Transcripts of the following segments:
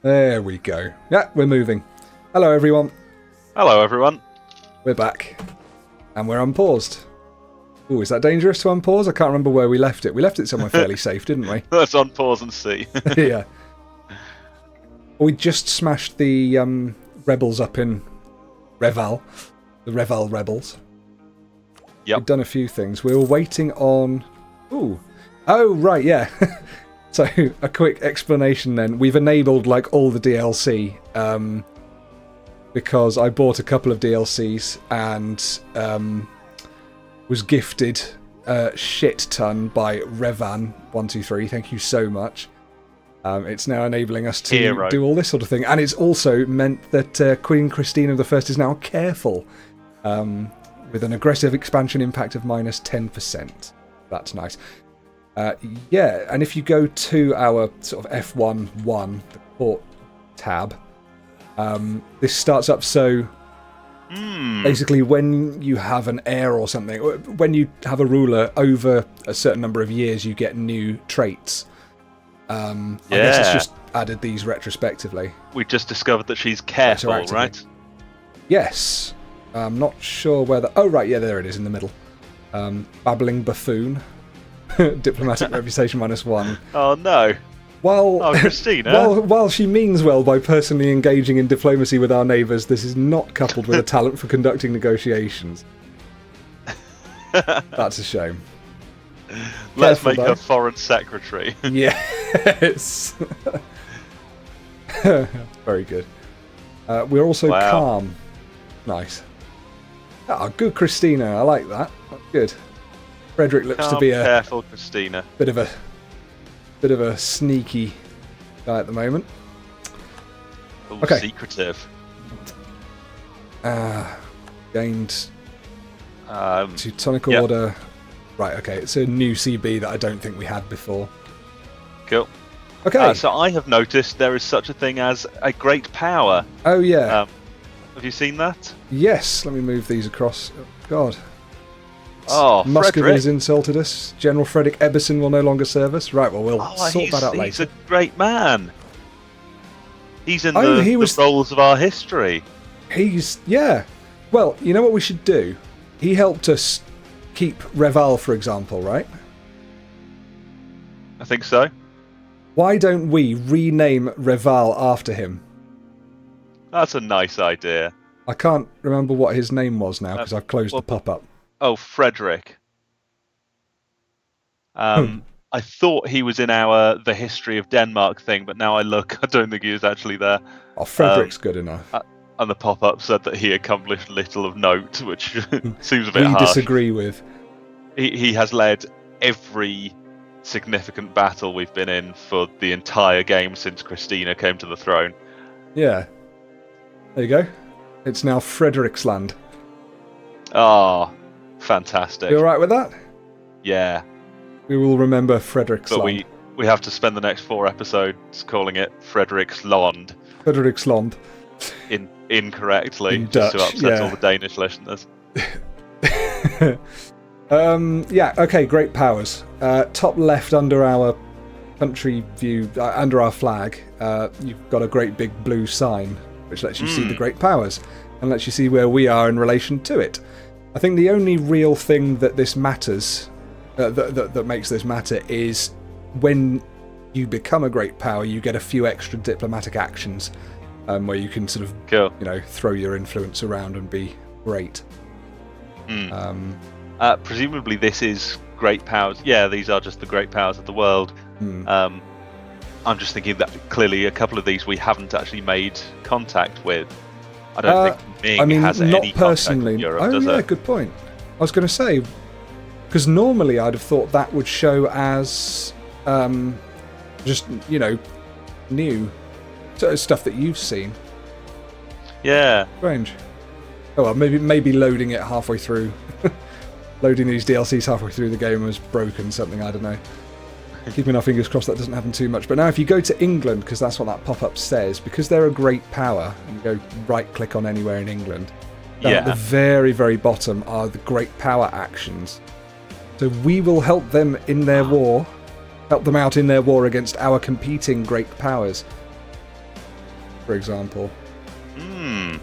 There we go. Yeah, we're moving. Hello, everyone. Hello, everyone. We're back. And we're unpaused. Ooh, is that dangerous to unpause? I can't remember where we left it. We left it somewhere fairly safe, didn't we? Let's unpause and see. Yeah. We just smashed the rebels up in Reval. The Reval rebels. Yep. We've done a few things. We were waiting on... Ooh. Oh, right, yeah. So, a quick explanation then. We've enabled, like, all the DLC, because I bought a couple of DLCs and was gifted a shit ton by Revan123. Thank you so much. It's now enabling us to do all this sort of thing. And it's also meant that Queen Christina I is now careful, with an aggressive expansion impact of minus 10%. That's nice. Yeah, and if you go to our sort of F11, the port tab, this starts up so basically when you have an heir or something, when you have a ruler over a certain number of years, you get new traits. I guess it's just added these retrospectively. We just discovered that she's careful, right? Yes. I'm not sure where the... Oh, right, yeah, there it is in the middle. Babbling buffoon. Diplomatic reputation -1. Oh, no. Christina. While she means well by personally engaging in diplomacy with our neighbours, this is not coupled with a talent for conducting negotiations. That's a shame. Let's make her foreign secretary. Yes. Very good. We're also calm. Nice. Ah, good Christina. I like that. That's good. Frederick looks to be a careful Christina. Bit of a sneaky guy at the moment. Ooh, okay. Secretive. Gained Teutonic Order. Right, okay. It's a new CB that I don't think we had before. Cool. Okay. So I have noticed there is such a thing as a great power. Oh, yeah. Have you seen that? Yes. Let me move these across. Oh, God. Oh, Muscovy's insulted us. General Frederick Eberson will no longer serve us. Right, well, we'll sort that out later. He's a great man. He's in the roles of our history. Yeah. Well, you know what we should do? He helped us keep Reval, for example, right? I think so. Why don't we rename Reval after him? That's a nice idea. I can't remember what his name was now because I've closed the pop-up. Oh, Frederick. I thought he was in The History of Denmark thing, but now I look, I don't think he was actually there. Oh, Frederick's good enough. And the pop-up said that he accomplished little of note, which seems a bit harsh. We disagree with. He has led every significant battle we've been in for the entire game since Christina came to the throne. Yeah. There you go. It's now Frederick's land. Ah, fantastic. You alright with that? Yeah. We will remember Frederick's land. But we have to spend the next 4 episodes calling it Frederick's Land. Frederick's Land. Incorrectly, in just Dutch, to upset all the Danish listeners. Yeah, okay, great powers. Top left under our country view, under our flag, you've got a great big blue sign, which lets you see the great powers, and lets you see where we are in relation to it. I think the only real thing that this matters, that makes this matter, is when you become a great power, you get a few extra diplomatic actions, where you can sort of, throw your influence around and be great. Presumably this is great powers. Yeah, these are just the great powers of the world. I'm just thinking that clearly a couple of these we haven't actually made contact with. I don't think Ming has any contact with Europe, does it? Good point. I was going to say, because normally I'd have thought that would show as just, new stuff that you've seen. Yeah. Strange. Oh well, maybe loading it halfway through. Loading these DLCs halfway through the game was broken something, I don't know. Keeping our fingers crossed that doesn't happen too much. But now if you go to England, because that's what that pop-up says, because they're a great power, and you go right-click on anywhere in England, down at the very, very bottom are the great power actions. So we will help them in their war, help them out in their war against our competing great powers. for example. Hmm.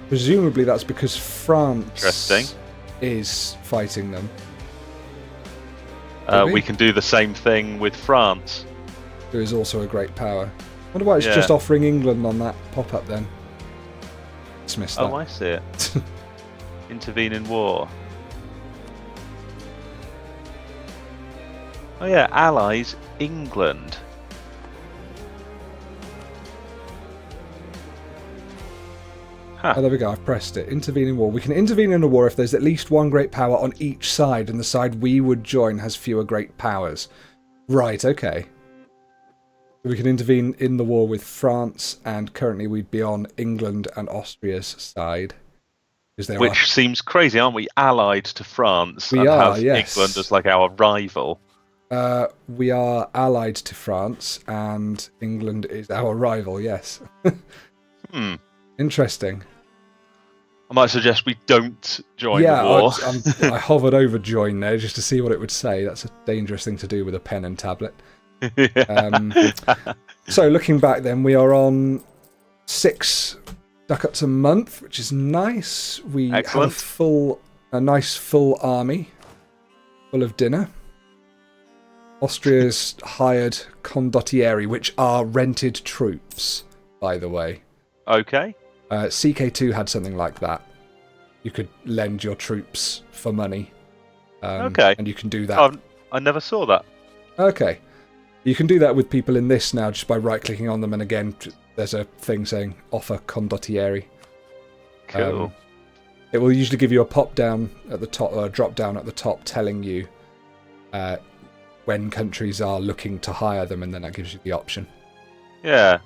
Presumably that's because France Interesting. is fighting them. We can do the same thing with France. Who is also a great power. I wonder why it's Yeah. just offering England on that pop-up then. Dismiss that. Oh, I see it. Intervene in war. Oh yeah, allies England. Oh, there we go, I've pressed it. Intervene in war. We can intervene in a war if there's at least one great power on each side, and the side we would join has fewer great powers. Right, okay. We can intervene in the war with France, and currently we'd be on England and Austria's side. Which seems crazy, aren't we? Allied to France We and are, have yes. England as like our rival. We are allied to France, and England is our rival, yes. Interesting. I might suggest we don't join the war. I hovered over join there just to see what it would say. That's a dangerous thing to do with a pen and tablet. So looking back then, we are on 6 ducats a month, which is nice. We Excellent. have a nice full army full of dinner. Austria's hired condottieri, which are rented troops, by the way. Okay. CK2 had something like that. You could lend your troops for money. Okay. And you can do that. I never saw that. Okay. You can do that with people in this now just by right-clicking on them, and again, there's a thing saying offer condottieri. Cool. It will usually give you a pop-down at the top, or a drop-down at the top telling you when countries are looking to hire them, and then that gives you the option. Yeah.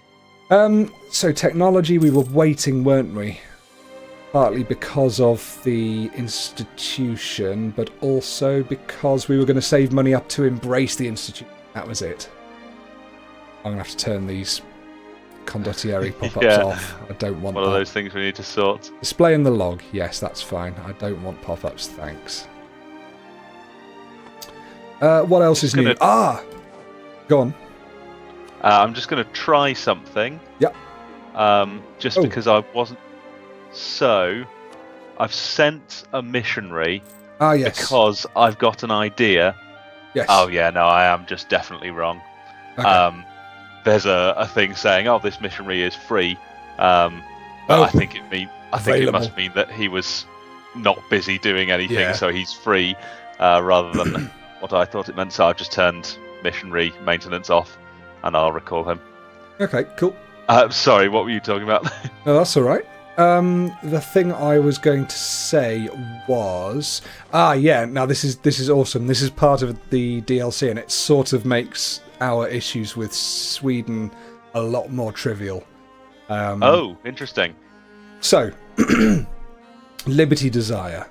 So technology, we were waiting, weren't we? Partly because of the institution, but also because we were going to save money up to embrace the institution. That was it. I'm going to have to turn these condottieri pop-ups off. I don't want one of those things we need to sort. Display in the log. Yes, that's fine. I don't want pop-ups, thanks. What else is new? Go on. I'm just going to try something. Yep. Just because I wasn't. So, I've sent a missionary. Yes. Because I've got an idea. Yes. Oh yeah, no, I am just definitely wrong. Okay. There's a thing saying, "Oh, this missionary is free," but I think it must mean that he was not busy doing anything, so he's free, rather than what I thought it meant. So I've just turned missionary maintenance off, and I'll recall him. Okay, cool. Sorry, what were you talking about? No, that's all right. The thing I was going to say was, now this is awesome. This is part of the DLC, and it sort of makes our issues with Sweden a lot more trivial. Oh, interesting. So, Liberty Desire.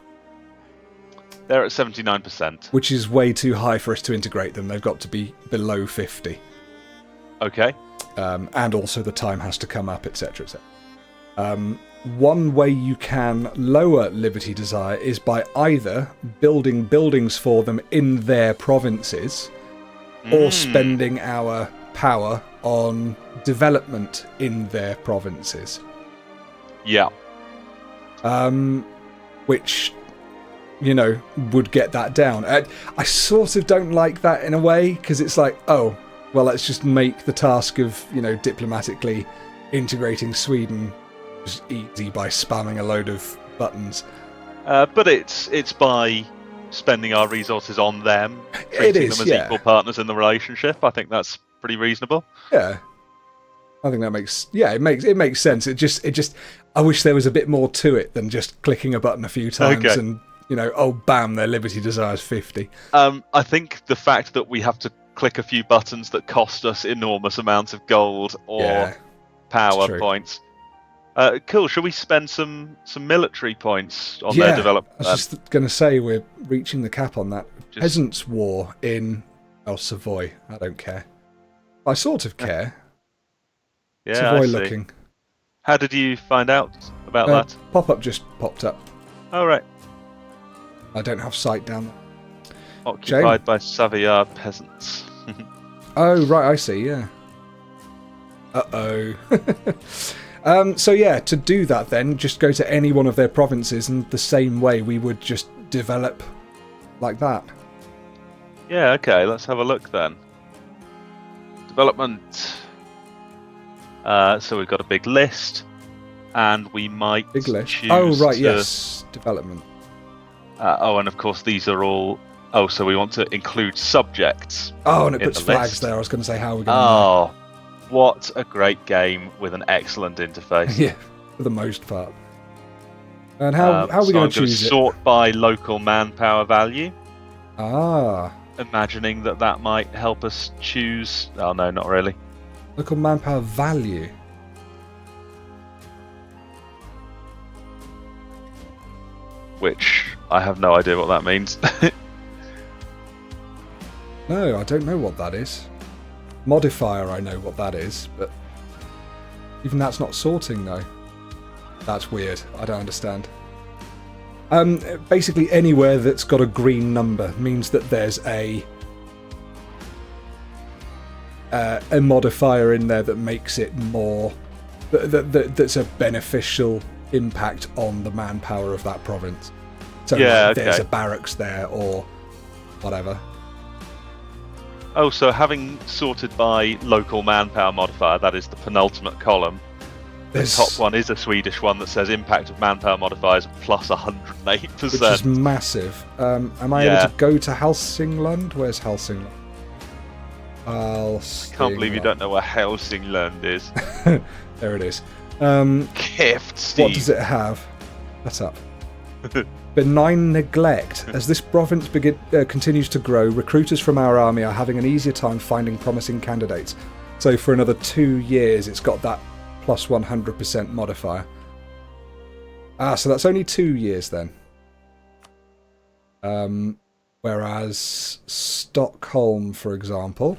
They're at 79%. Which is way too high for us to integrate them. They've got to be below 50. Okay. And also the time has to come up, etc., etc. One way you can lower Liberty Desire is by either building buildings for them in their provinces or spending our power on development in their provinces. Yeah. Which, would get that down. I sort of don't like that in a way, because it's like, let's just make the task of, diplomatically integrating Sweden easy by spamming a load of buttons. But it's by spending our resources on them, treating them as equal partners in the relationship. I think that's pretty reasonable. Yeah, I think that makes it makes sense. It just I wish there was a bit more to it than just clicking a button a few times and bam, their Liberty Desire's 50. I think the fact that we have to click a few buttons that cost us enormous amounts of gold or power points. Cool. Shall we spend some military points on their development? I was just going to say we're reaching the cap on that. Peasants' War in Savoy. I don't care. I sort of care. Yeah, Savoy looking. How did you find out about that? Pop-up just popped up. Oh, right. I don't have sight down there. Occupied by Savoyard peasants. Oh, right, I see, yeah. Uh-oh. So yeah, to do that then, just go to any one of their provinces, and the same way we would just develop like that. Yeah, okay, let's have a look then. Development. So we've got a big list, and we might Big list. choose Oh, right, to... yes. Development. and of course these are all... Oh, so we want to include subjects. Oh, and it in puts the flags list. there. I was going to say how we're going to Oh, what a great game with an excellent interface. Yeah, for the most part. And how are we going to choose it? Sort by local manpower value. Ah. Imagining that might help us choose... Oh, no, not really. Local manpower value. Which I have no idea what that means. No, I don't know what that is. Modifier, I know what that is, but even that's not sorting, though. That's weird. I don't understand. Basically, anywhere that's got a green number means that there's a modifier in there that makes it more... that's a beneficial impact on the manpower of that province. So Yeah, like, there's okay. a barracks there or whatever. Oh, so having sorted by local manpower modifier, that is the penultimate column. The top one is a Swedish one that says impact of manpower modifiers plus 108%. Which is massive. Am I able to go to Hälsingland? Where's Hälsingland? I can't believe you don't know where Hälsingland is. There it is. Gift, Steve. What does it have? That's up. Benign neglect. As this province continues to grow, recruiters from our army are having an easier time finding promising candidates. So for another 2 years, it's got that plus 100% modifier. So that's only 2 years then. Whereas Stockholm, for example,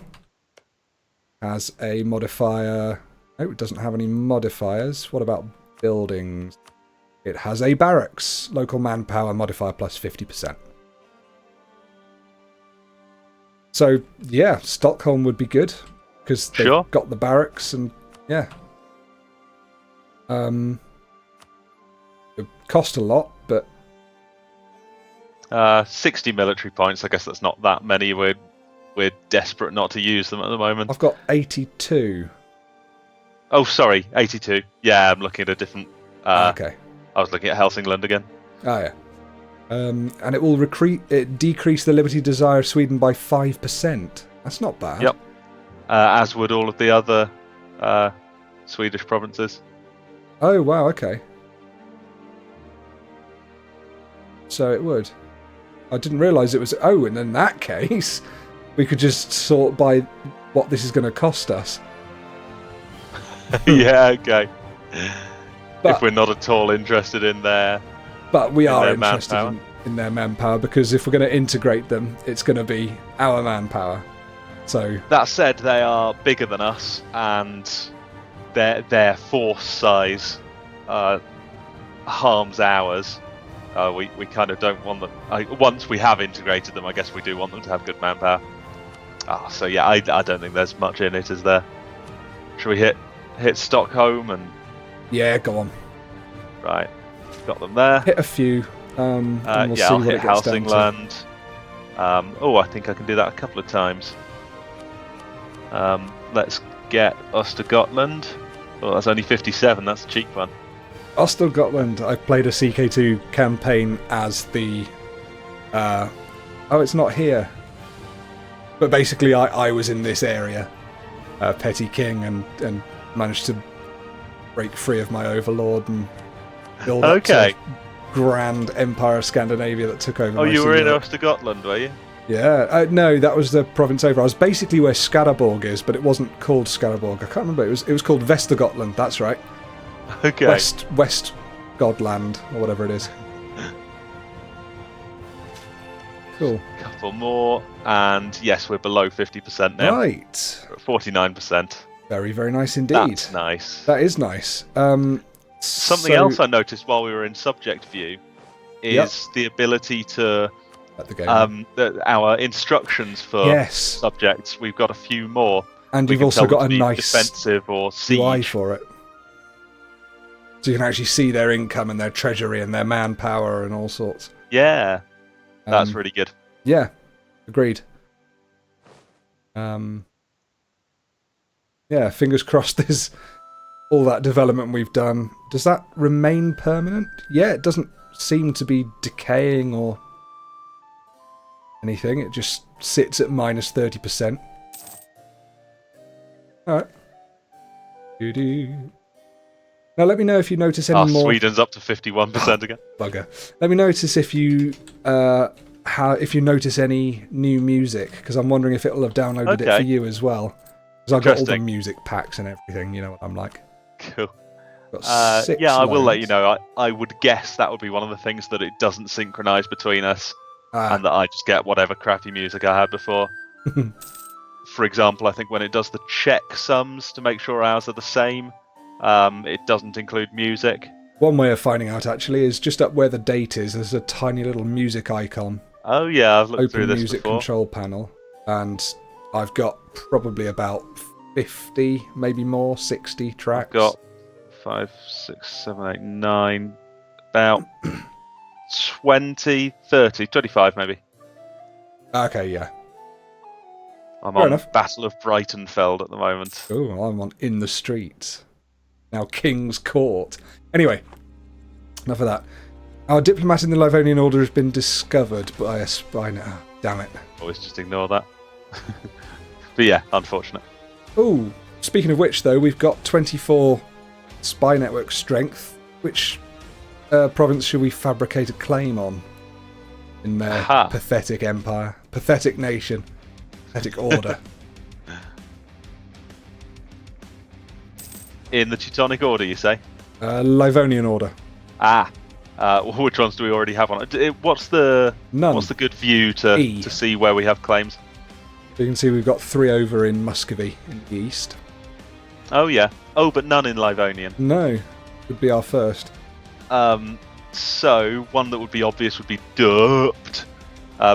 has a modifier... Oh, it doesn't have any modifiers. What about buildings? It has a barracks. Local manpower modifier plus 50%. So, yeah, Stockholm would be good. Because they've got the barracks and, yeah. It cost a lot, but... 60 military points. I guess that's not that many. We're desperate not to use them at the moment. I've got 82. Oh, sorry, 82. Yeah, I'm looking at a different... okay. I was looking at Hälsingland again. Oh, yeah. And it will decrease the liberty desire of Sweden by 5%. That's not bad. Yep. As would all of the other Swedish provinces. Oh, wow, okay. So it would. I didn't realise it was... Oh, and in that case, we could just sort by what this is going to cost us. Yeah, okay. But, if we're not at all interested in their... But we are interested manpower. in their manpower, because if we're going to integrate them, it's going to be our manpower. So that said, they are bigger than us, and their force size harms ours. We kind of don't want them... once we have integrated them, I guess we do want them to have good manpower. So yeah, I don't think there's much in it, is there? Should we hit Stockholm and... Yeah, go on. Right, got them there. Hit a few. And we'll see I'll what hit it gets down to. Hälsingland. I think I can do that a couple of times. Let's get Östergötland. Oh, that's only 57. That's a cheap one. Östergötland. I played a CK2 campaign as the... it's not here. But basically, I was in this area, Petty King, and managed to break free of my overlord and build up to grand Empire of Scandinavia that took over. Oh, you were in Östergötland, were you? Yeah. No, that was the province over. I was basically where Skaraborg is, but it wasn't called Skaraborg. I can't remember. It was called Västergötland. That's right. Okay. West Godland, or whatever it is. Cool. A couple more, and yes, we're below 50% now. Right. We're at 49%. Very, very nice indeed. That's nice. That is nice. Something else I noticed while we were in subject view is the ability to... our instructions for subjects. We've got a few more. And you've also got a nice defensive or siege. UI for it. So you can actually see their income and their treasury and their manpower and all sorts. Yeah, that's really good. Yeah, agreed. Yeah, fingers crossed there's all that development we've done. Does that remain permanent? Yeah, it doesn't seem to be decaying or anything. It just sits at minus 30%. Alright. Now let me know if you notice any more... Sweden's up to 51% again. Bugger. Let me notice if you notice any new music, because I'm wondering if it'll have downloaded it for you as well. Because I've got all the music packs and everything, you know what I'm like. Cool. Yeah, I will let you know. I would guess that would be one of the things that it doesn't synchronize between us, and that I just get whatever crappy music I had before. For example, I think when it does the check sums to make sure ours are the same, it doesn't include music. One way of finding out, actually, is just up where the date is, there's a tiny little music icon. Oh yeah, I've looked through this music before. Control panel, and I've got probably about 50, maybe more, 60 tracks. I've got 5, 6, 7, 8, 9, about 20, 30, 25 maybe. Okay, yeah. I'm Fair on enough. Battle of Brightonfeld at the moment. Oh, I'm on In the Streets. Now King's Court. Anyway, enough of that. Our diplomat in the Livonian Order has been discovered by a spy net. Oh, damn it. Always just ignore that. But yeah, unfortunate. Oh, speaking of which, though, we've got 24 spy network strength. Which province should we fabricate a claim on in their pathetic empire? Pathetic nation. Pathetic order. In the Teutonic Order, you say? Livonian Order. Which ones do we already have on it? What's the None. What's the good view to see where we have claims? You can see we've got 3 over in Muscovy in the east. Oh yeah. Oh, but none in Livonian. No, would be our first. So one that would be obvious would be Derpt,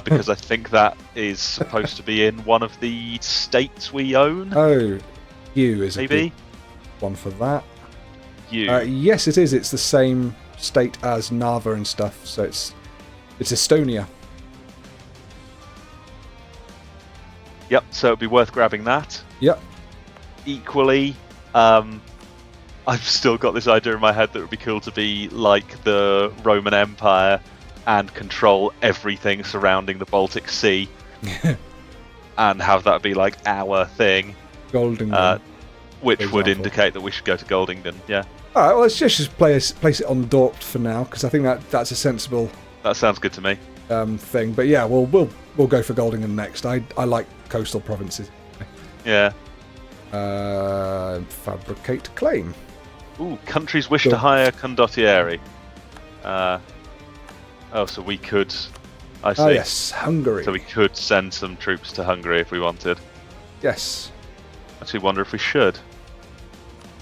because I think that is supposed to be in one of the states we own. Oh, U is maybe a good one for that. U. Yes, it is. It's the same state as Narva and stuff, so it's Estonia. Yep. So it'd be worth grabbing that. Yep. Equally, I've still got this idea in my head that it would be cool to be like the Roman Empire and control everything surrounding the Baltic Sea, and have that be like our thing. Goldingen, which would indicate that we should go to Goldingen. Yeah. All right. Well, let's just place it on Dorpt for now, because I think that's a sensible. That sounds good to me. Thing, but yeah, we'll go for Goldingen next. I like coastal provinces. Yeah. Fabricate claim. Ooh, countries wish to hire condottieri. So we could. I see. Oh yes, Hungary. So we could send some troops to Hungary if we wanted. Yes. Actually, wonder if we should.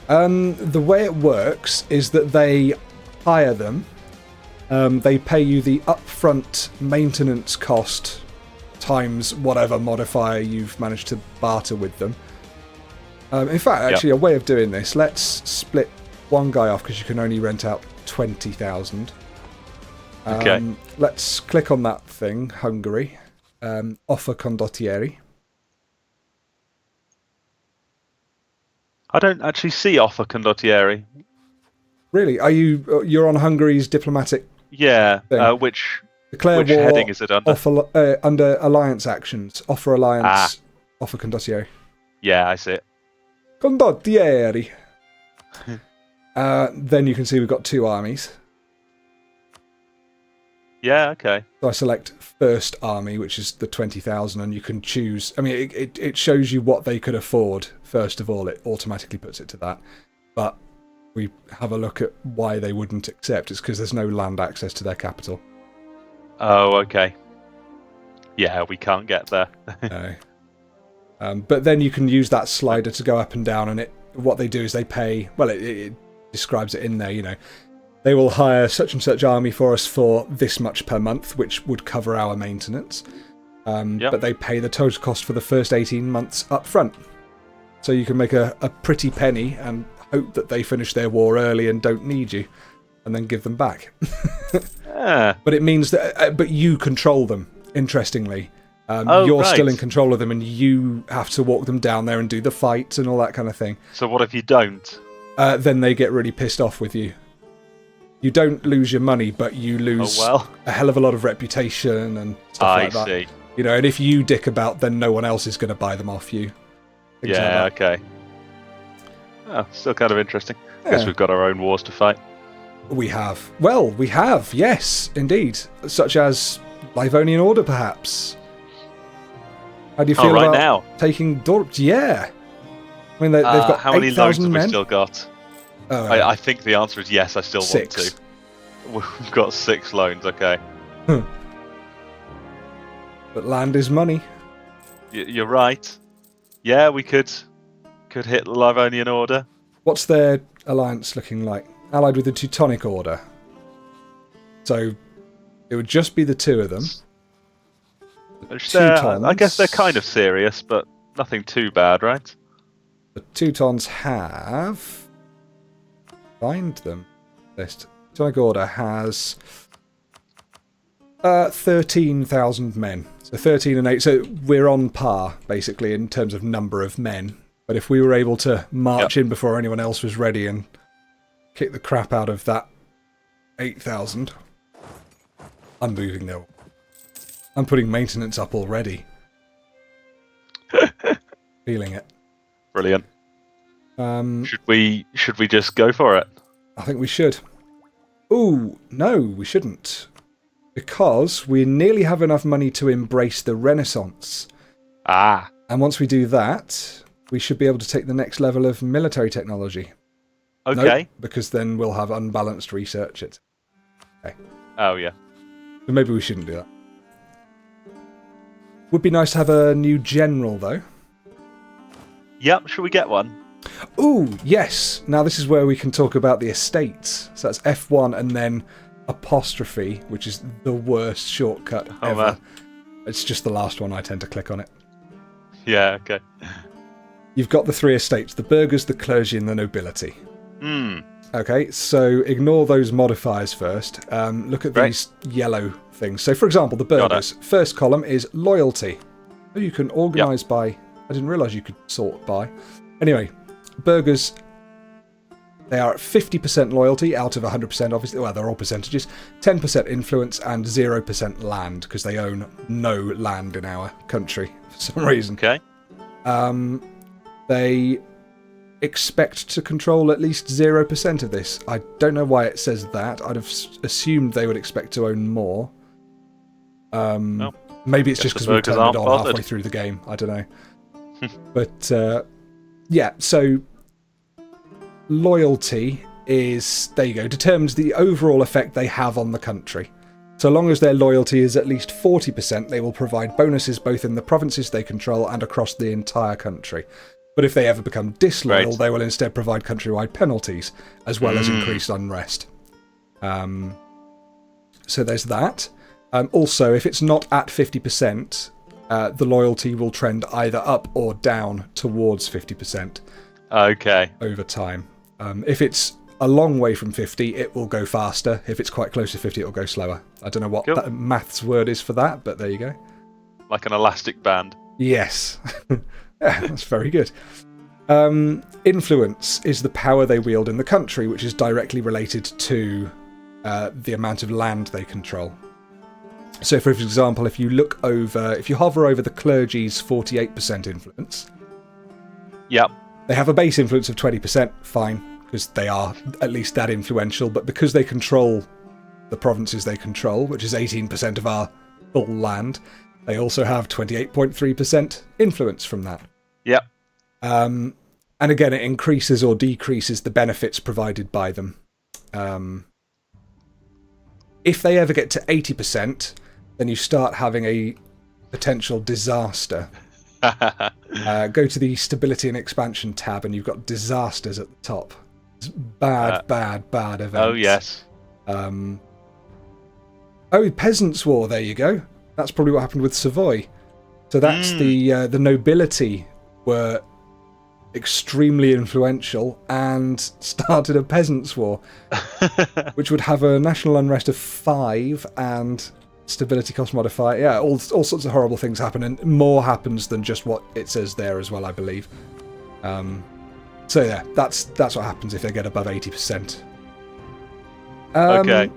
The way it works is that they hire them. They pay you the upfront maintenance cost times whatever modifier you've managed to barter with them. In fact, actually, a way of doing this, let's split one guy off because you can only rent out 20,000. Okay. Let's click on that thing, Hungary. Offer condottieri. I don't actually see offer condottieri. Really? You're on Hungary's diplomatic? Yeah. Thing? Which Declare war heading is it under? Offer, under alliance actions. Offer alliance. Offer condottieri. Yeah, I see it. Condottieri. Then you can see we've got 2 armies. Yeah, okay. So I select first army, which is the 20,000, and you can choose. I mean, it shows you what they could afford. First of all, it automatically puts it to that. But we have a look at why they wouldn't accept. It's because there's no land access to their capital. Oh, okay. Yeah, we can't get there. No. But then you can use that slider to go up and down, and what they do is they pay. Well, it describes it in there. You know, they will hire such and such army for us for this much per month, which would cover our maintenance. But they pay the total cost for the first 18 months up front. So you can make a pretty penny and hope that they finish their war early and don't need you, and then give them back. But it means that, but you control them. Interestingly, you're still in control of them, and you have to walk them down there and do the fights and all that kind of thing. So what if you don't? Then they get really pissed off with you. You don't lose your money, but you lose a hell of a lot of reputation and stuff like that. I see. You know, and if you dick about, then no one else is going to buy them off you. Yeah, okay. Oh, still kind of interesting. I guess we've got our own wars to fight. We have. Well, we have, yes, indeed. Such as Livonian Order, perhaps. How do you feel about now? Taking Dorp? Yeah. I mean, they've got how many loans have we still got? I think the answer is yes, I still 6. want to. We've got 6 loans, okay. But land is money. You're right. Yeah, we could hit the Livonian Order. What's their alliance looking like? Allied with the Teutonic Order. So it would just be the 2 of them. I guess they're kind of serious, but nothing too bad, right? The Teutons have... Find them. List. Teutonic Order has 13,000 men. So 13 and 8. So we're on par, basically, in terms of number of men. But if we were able to march in before anyone else was ready and kick the crap out of that 8,000... I'm moving though. I'm putting maintenance up already. Feeling it. Brilliant. Should we just go for it? I think we should. Ooh, no, we shouldn't. Because we nearly have enough money to embrace the Renaissance. Ah. And once we do that, we should be able to take the next level of military technology. Okay. Nope, because then we'll have unbalanced research. Okay. Oh, yeah. But maybe we shouldn't do that. Would be nice to have a new general, though. Yep, should we get one? Ooh, yes. Now this is where we can talk about the estates. So that's F1 and then apostrophe, which is the worst shortcut ever. Man. It's just the last one. I tend to click on it. Yeah, okay. You've got the 3 estates, the burghers, the clergy, and the nobility. Okay, so ignore those modifiers first. Look at these yellow things. So, for example, the burghers. First column is loyalty. Oh, you can organise by... I didn't realise you could sort by. Anyway, burghers, they are at 50% loyalty out of 100%, obviously. Well, they're all percentages. 10% influence and 0% land, because they own no land in our country for some reason. Okay. They expect to control at least 0% of this. I don't know why it says that. I'd have assumed they would expect to own more. Maybe it's just because we've turned it on halfway through the game. I don't know. But, yeah, so loyalty is, there you go, determines the overall effect they have on the country. So long as their loyalty is at least 40%, they will provide bonuses both in the provinces they control and across the entire country. But if they ever become disloyal, they will instead provide countrywide penalties, as well as increased unrest. So there's that. Also, if it's not at 50%, the loyalty will trend either up or down towards 50%. Okay. Over time. If it's a long way from 50, it will go faster. If it's quite close to 50, it will go slower. I don't know what that maths word is for that, but there you go. Like an elastic band. Yes. Yeah, that's very good. Influence is the power they wield in the country, which is directly related to the amount of land they control. So, for example, if you hover over the clergy's 48% influence, they have a base influence of 20%, fine, because they are at least that influential, but because they control the provinces they control, which is 18% of our full land, they also have 28.3% influence from that. Yep. And again, it increases or decreases the benefits provided by them. If they ever get to 80%, then you start having a potential disaster. Go to the Stability and Expansion tab, and you've got disasters at the top. It's bad events. Oh, yes. Peasants' War, there you go. That's probably what happened with Savoy. So that's the nobility were extremely influential and started a peasants' war, which would have a national unrest of 5 and stability cost modifier. Yeah, all sorts of horrible things happen, and more happens than just what it says there as well, I believe. So yeah, that's what happens if they get above 80%. Okay.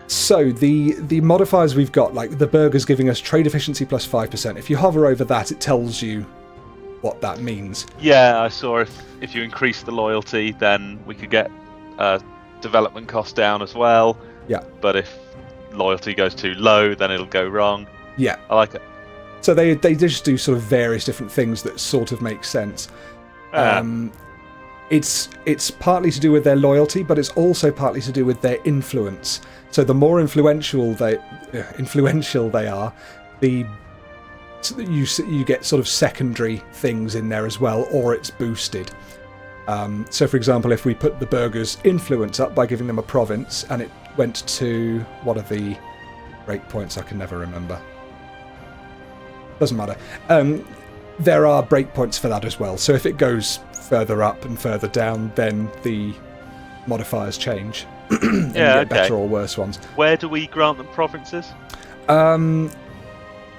So the modifiers we've got, like the burger's giving us trade efficiency plus 5%. If you hover over that, it tells you what that means. Yeah, I saw if you increase the loyalty, then we could get development cost down as well. Yeah. But if loyalty goes too low, then it'll go wrong. Yeah. I like it. So they just do sort of various different things that sort of make sense. It's partly to do with their loyalty, but it's also partly to do with their influence. So the more influential they are, you get sort of secondary things in there as well, or it's boosted. So for example, if we put the burger's influence up by giving them a province, and it went to, what are the breakpoints? I can never remember. Doesn't matter. There are breakpoints for that as well. So if it goes further up and further down, then the modifiers change. And you get better or worse ones. Where do we grant them provinces?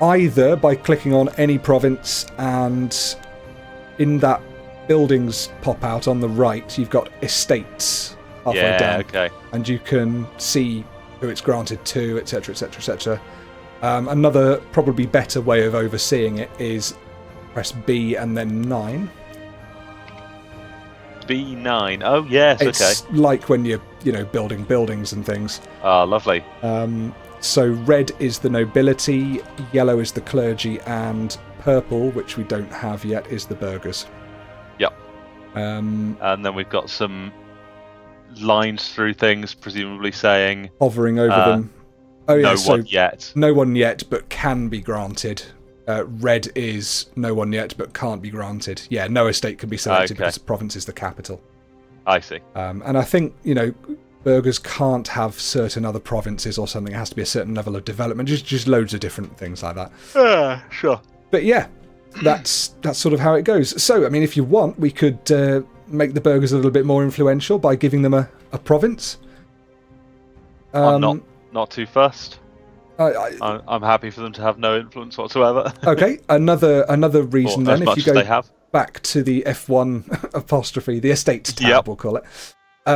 Either by clicking on any province, and in that buildings pop out on the right, you've got estates halfway down. Okay. And you can see who it's granted to, etc., etc., etc. Another probably better way of overseeing it is press B and then 9. B9. Oh yes. It's like when you're building buildings and things. Ah, lovely. So red is the nobility, yellow is the clergy, and purple, which we don't have yet, is the burghers. Yep. And then we've got some lines through things, presumably saying hovering over them. Oh yeah, no one yet. No one yet, but can be granted. Red is no one yet, but can't be granted. Yeah, no estate can be selected because the province is the capital. I see. And I think, burghers can't have certain other provinces or something. It has to be a certain level of development. Just loads of different things like that. Sure. But yeah, that's sort of how it goes. So, I mean, if you want, we could make the burghers a little bit more influential by giving them a province. I'm not too fussed. I'm happy for them to have no influence whatsoever. Okay, another reason then, if you go back to the F1 apostrophe, the estates tab, we'll call it,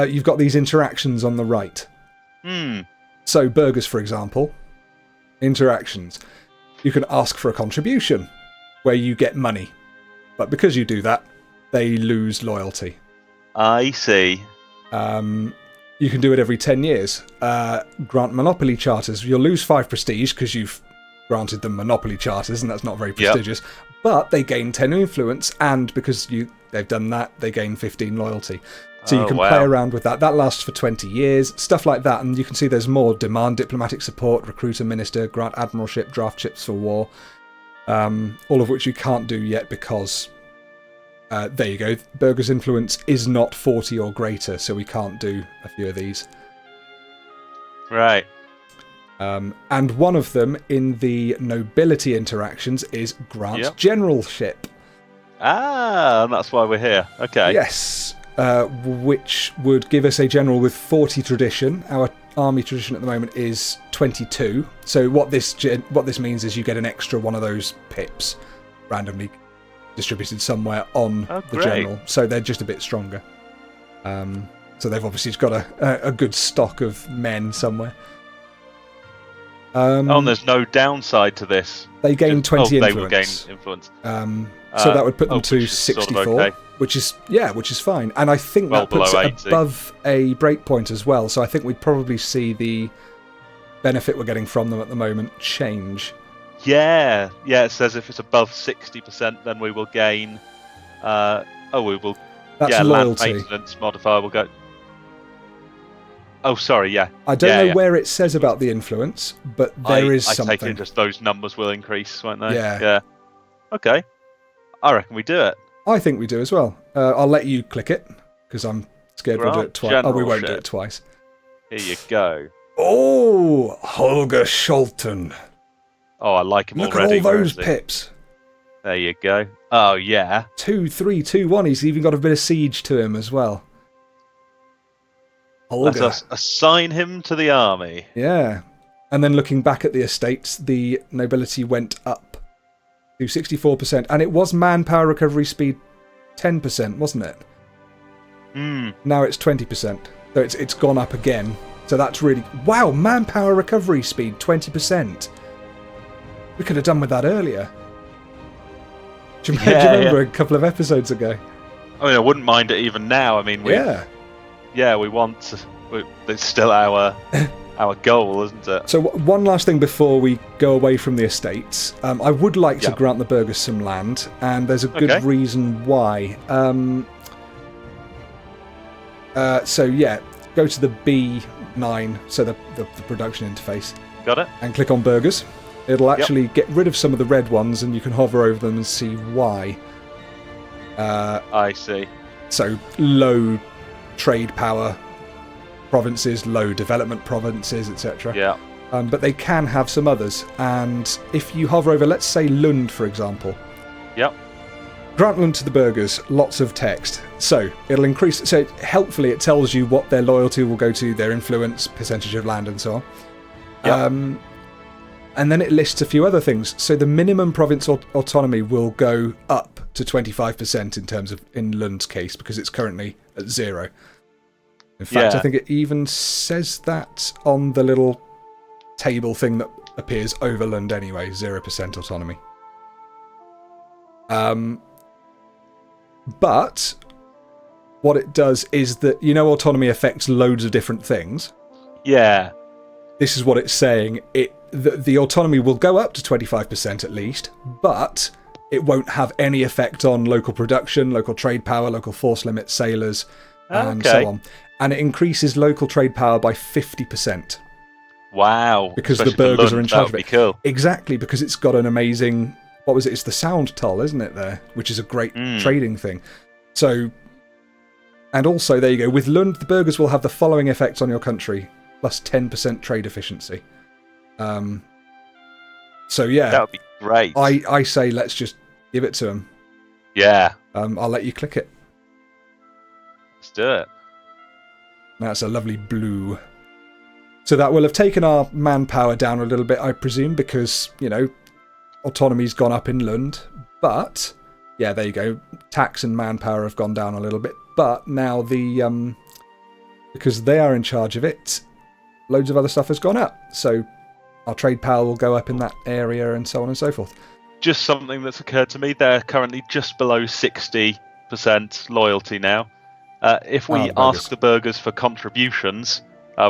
you've got these interactions on the right. So burghers, for example, interactions. You can ask for a contribution where you get money, but because you do that, they lose loyalty. I see. You can do it every 10 years. Grant monopoly charters. You'll lose 5 prestige because you've granted them monopoly charters, and that's not very prestigious. Yep. But they gain 10 influence, and because they've done that, they gain 15 loyalty. So you can play around with that. That lasts for 20 years, stuff like that. And you can see there's more. Demand diplomatic support, recruit a minister, grant admiralship, draft ships for war. All of which you can't do yet because... there you go. Burger's influence is not 40 or greater, so we can't do a few of these. Right. And one of them in the nobility interactions is grant generalship. Ah, and that's why we're here. Okay. Yes. Which would give us a general with 40 tradition. Our army tradition at the moment is 22. So what this means is you get an extra one of those pips randomly distributed somewhere on the general, so they're just a bit stronger. So they've obviously just got a good stock of men somewhere. And there's no downside to this. They gain 20 influence. They will gain influence. So that would put them to 64, sort of okay. which is fine. And I think that puts it above a breakpoint as well. So I think we'd probably see the benefit we're getting from them at the moment change. Yeah. It says if it's above 60%, then we will gain. That's loyalty. Land maintenance modifier will go. Oh, sorry. Yeah. I don't know where it says about the influence, but there is something. I take it just those numbers will increase, won't they? Yeah. Okay. I reckon we do it. I think we do as well. I'll let you click it because I'm scared we'll do it twice. Oh, we won't do it twice. Here you go. Oh, Holger Scholten. Oh, I like him already. Look at all those pips. There you go. Oh, yeah. 2, 3, 2, 1. He's even got a bit of siege to him as well. Let us assign him to the army. Yeah. And then looking back at the estates, the nobility went up to 64%. And it was manpower recovery speed 10%, wasn't it? Now it's 20%. So it's gone up again. So that's really... Wow, manpower recovery speed 20%. We could have done with that earlier. Do you remember a couple of episodes ago? I mean, I wouldn't mind it even now. I mean, we want... It's still our goal, isn't it? So one last thing before we go away from the estates. I would like to grant the burghers some land, and there's a good reason why. Go to the B9, so the production interface. Got it. And click on burghers. It'll actually get rid of some of the red ones, and you can hover over them and see why. I see. So low trade power provinces, low development provinces, etc. Yeah. But they can have some others. And if you hover over, let's say Lund, for example. Yep. Grant Lund to the burghers, lots of text. So it'll increase. So helpfully, it tells you what their loyalty will go to, their influence, percentage of land, and so on. Yep. And then it lists a few other things. So the minimum province autonomy will go up to 25% in terms of, in Lund's case, because it's currently at 0. In fact, I think it even says that on the little table thing that appears over Lund anyway, 0% autonomy. But what it does is that, autonomy affects loads of different things. Yeah. This is what it's saying. The autonomy will go up to 25% at least, but it won't have any effect on local production, local trade power, local force limits, sailors, and so on. And it increases local trade power by 50%. Wow. Because especially the burghers are in charge of it. Cool. Exactly, because it's got an amazing... What was it? It's the sound toll, isn't it, there? Which is a great trading thing. So... And also, there you go. With Lund, the burghers will have the following effects on your country. Plus 10% trade efficiency. So yeah, that would be great. I say let's just give it to them. Yeah. I'll let you click it. Let's do it. That's a lovely blue. So that will have taken our manpower down a little bit, I presume, because autonomy's gone up in Lund. But yeah, there you go. Tax and manpower have gone down a little bit, but now because they are in charge of it, loads of other stuff has gone up. So our trade power will go up in that area and so on and so forth. Just something that's occurred to me. They're currently just below 60% loyalty now. If we ask the burghers for contributions,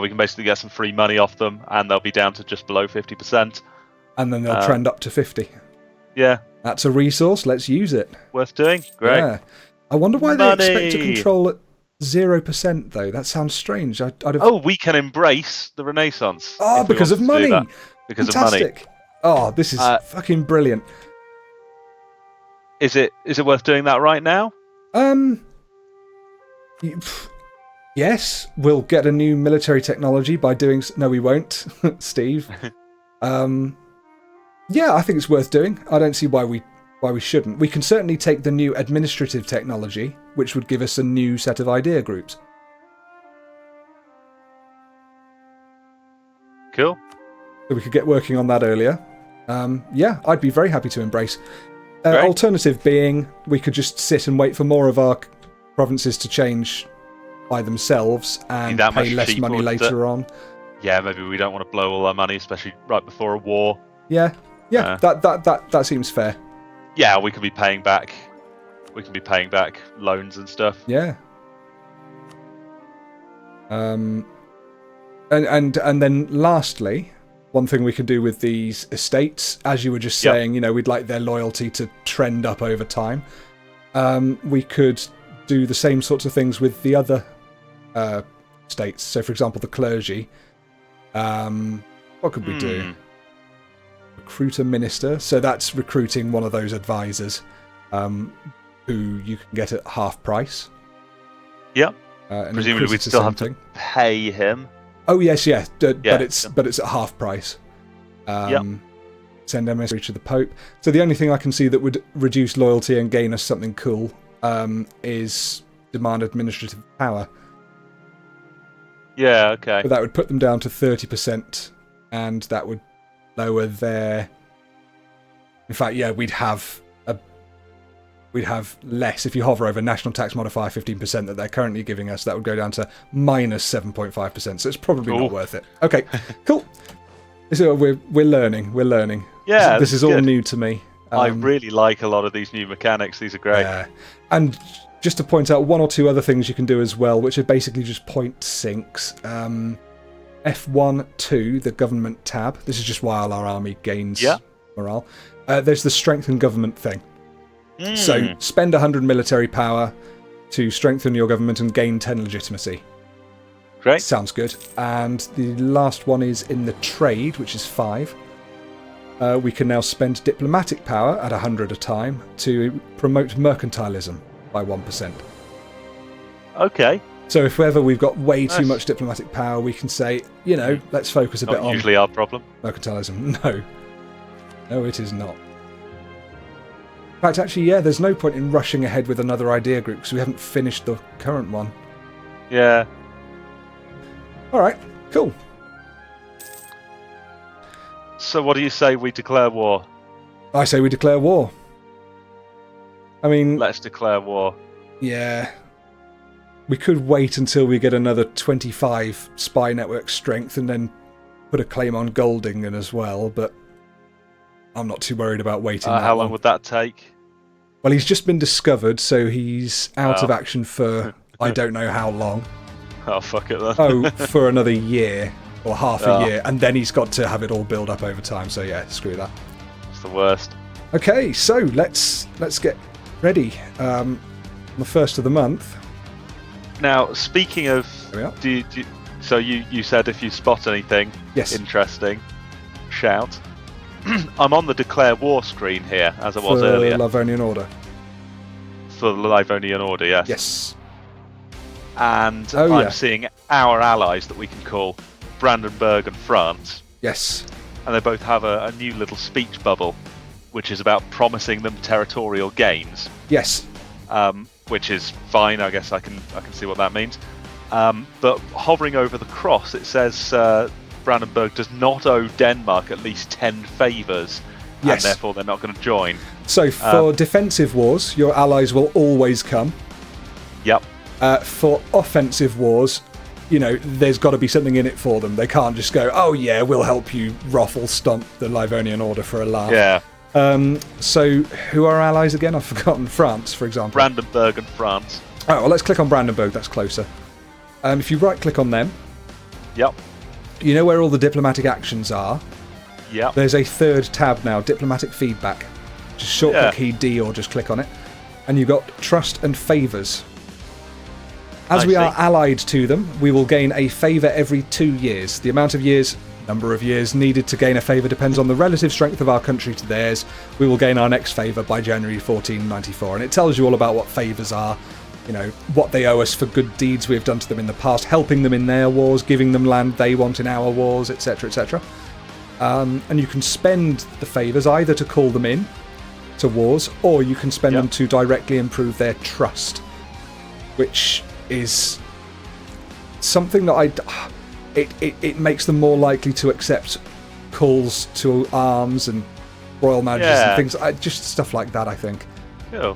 we can basically get some free money off them, and they'll be down to just below 50%. And then they'll trend up to 50. Yeah. That's a resource. Let's use it. Worth doing. Great. Yeah. I wonder why they expect to control at 0%, though. That sounds strange. I'd have... Oh, we can embrace the Renaissance. Oh, because of money. Because Fantastic. of money. Oh, this is fucking brilliant. Is it worth doing that right now? Yes, we'll get a new military technology by doing... No, we won't, Steve. Yeah, I think it's worth doing. I don't see why we shouldn't. We can certainly take the new administrative technology, which would give us a new set of idea groups. Cool. So we could get working on that earlier. Yeah, I'd be very happy to embrace. Alternative being, we could just sit and wait for more of our provinces to change by themselves and pay less money later on. Yeah, maybe we don't want to blow all our money, especially right before a war. Yeah, that seems fair. Yeah, we could be paying back. We can be paying back loans and stuff. Yeah. And then lastly, one thing we can do with these estates, as you were just saying, we'd like their loyalty to trend up over time. We could do the same sorts of things with the other states. So, for example, the clergy. What could we do? Recruit a minister. So that's recruiting one of those advisors who you can get at half price. Yep. Presumably we'd still have to pay him. Oh yes, but it's at half price. send emissary to the Pope. So the only thing I can see that would reduce loyalty and gain us something cool is demand administrative power. Yeah, okay. But that would put them down to 30%, and that would lower their... In fact, yeah, we'd have less. If you hover over national tax modifier 15% that they're currently giving us, that would go down to minus 7.5%. So it's probably not worth it. Okay, cool. So we're learning. We're learning. Yeah, this is all new to me. I really like a lot of these new mechanics. These are great. Yeah. And just to point out one or two other things you can do as well, which are basically just point sinks. F1-2, the government tab. This is just while our army gains morale. There's the strengthen government thing. So spend 100 military power to strengthen your government and gain 10 legitimacy. Great. Sounds good. And the last one is in the trade, which is 5. We can now spend diplomatic power at 100 a time to promote mercantilism by 1%. Okay. So if ever we've got way too much diplomatic power, we can say, let's focus a bit on... Not usually our problem. Mercantilism. No. No, it is not. In fact, actually, yeah, there's no point in rushing ahead with another idea group because we haven't finished the current one. Yeah. All right, cool. So what do you say we declare war? I say we declare war. I mean... Let's declare war. Yeah. We could wait until we get another 25 spy network strength and then put a claim on Goldingen as well, but I'm not too worried about waiting that How long would that take? Well, he's just been discovered, so he's out of action for I don't know how long. Oh, fuck it then. For another year or half a year, and then he's got to have it all build up over time, so yeah, screw that. It's the worst. Okay, so let's get ready. The first of the month. Now, speaking of... There we are. So you said if you spot anything interesting, shout. I'm on the declare war screen here, as I was earlier. For Livonian Order. For the Livonian Order, yes. Yes. And I'm seeing our allies that we can call Brandenburg and France. Yes. And they both have a new little speech bubble, which is about promising them territorial gains. Yes. Which is fine, I guess I can see what that means. But hovering over the cross, it says Brandenburg does not owe Denmark at least 10 favours, and therefore they're not going to join. So for defensive wars, your allies will always come. Yep. For offensive wars, there's got to be something in it for them. They can't just go, oh yeah, we'll help you ruffle stomp the Livonian Order for a laugh. Yeah. So who are our allies again? I've forgotten. France, for example. Brandenburg and France. Oh, well, let's click on Brandenburg. That's closer. If you right-click on them... Yep. You know where all the diplomatic actions are? Yep. There's a third tab now, diplomatic feedback. Just short-click key D or just click on it. And you've got trust and favours. As we are allied to them, we will gain a favour every 2 years. The amount of years... Number of years needed to gain a favour depends on the relative strength of our country to theirs. We will gain our next favour by January 1494. And it tells you all about what favours are, what they owe us for good deeds we've done to them in the past, helping them in their wars, giving them land they want in our wars, etc., etc. And you can spend the favours either to call them in to wars, or you can spend them to directly improve their trust, which is something that It makes them more likely to accept calls to arms and royal marriages and things, just stuff like that, I think. Cool.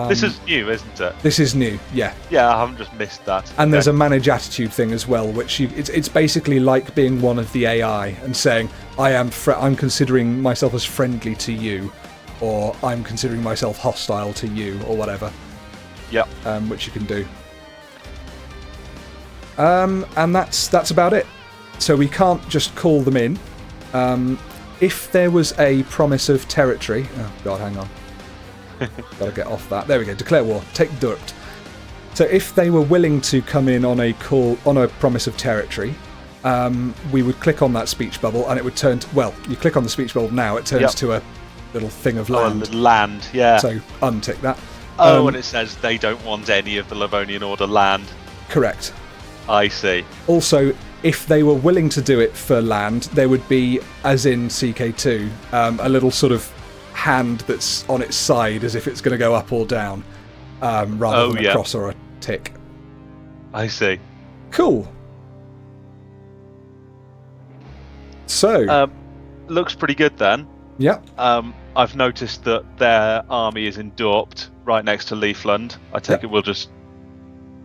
This is new, isn't it? This is new, yeah. Yeah, I haven't just missed that. And there's a manage attitude thing as well, which it's basically like being one of the AI and saying, I'm considering myself as friendly to you, or I'm considering myself hostile to you, or whatever. Yep. Which you can do. And that's about it. So we can't just call them in. If there was a promise of territory... Oh, God, hang on. Got to get off that. There we go. Declare war. Take dirt. So if they were willing to come in on a promise of territory, we would click on that speech bubble and it would turn... you click on the speech bubble now, it turns to a little thing of land. A little land, yeah. So untick that. And it says they don't want any of the Livonian Order land. Correct. I see. Also, if they were willing to do it for land, there would be, as in CK2, a little sort of hand that's on its side as if it's going to go up or down, rather than a cross or a tick. I see. Cool. So, looks pretty good then. Yep. I've noticed that their army is in Dorpt, right next to Leafland. I take it we'll just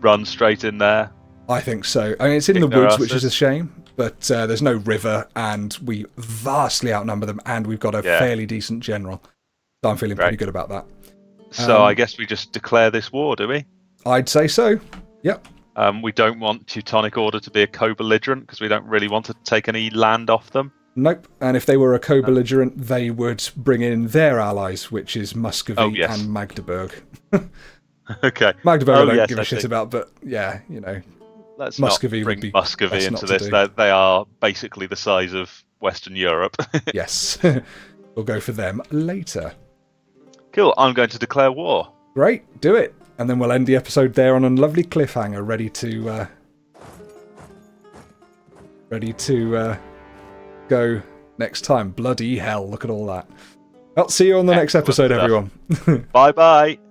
run straight in there. I think so. I mean, it's in the woods, which is a shame, but there's no river, and we vastly outnumber them, and we've got a fairly decent general. So I'm feeling pretty good about that. So I guess we just declare this war, do we? I'd say so. Yep. We don't want Teutonic Order to be a co-belligerent because we don't really want to take any land off them. Nope. And if they were a co-belligerent, they would bring in their allies, which is Muscovy and Magdeburg. Okay. Magdeburg I don't give a shit about, but yeah, you know. Let's Muscovy not bring Muscovy into this. They are basically the size of Western Europe. Yes. We'll go for them later. Cool. I'm going to declare war. Great. Do it. And then we'll end the episode there on a lovely cliffhanger, ready to go next time. Bloody hell, look at all that. Well, see you on the next episode, everyone. Bye-bye.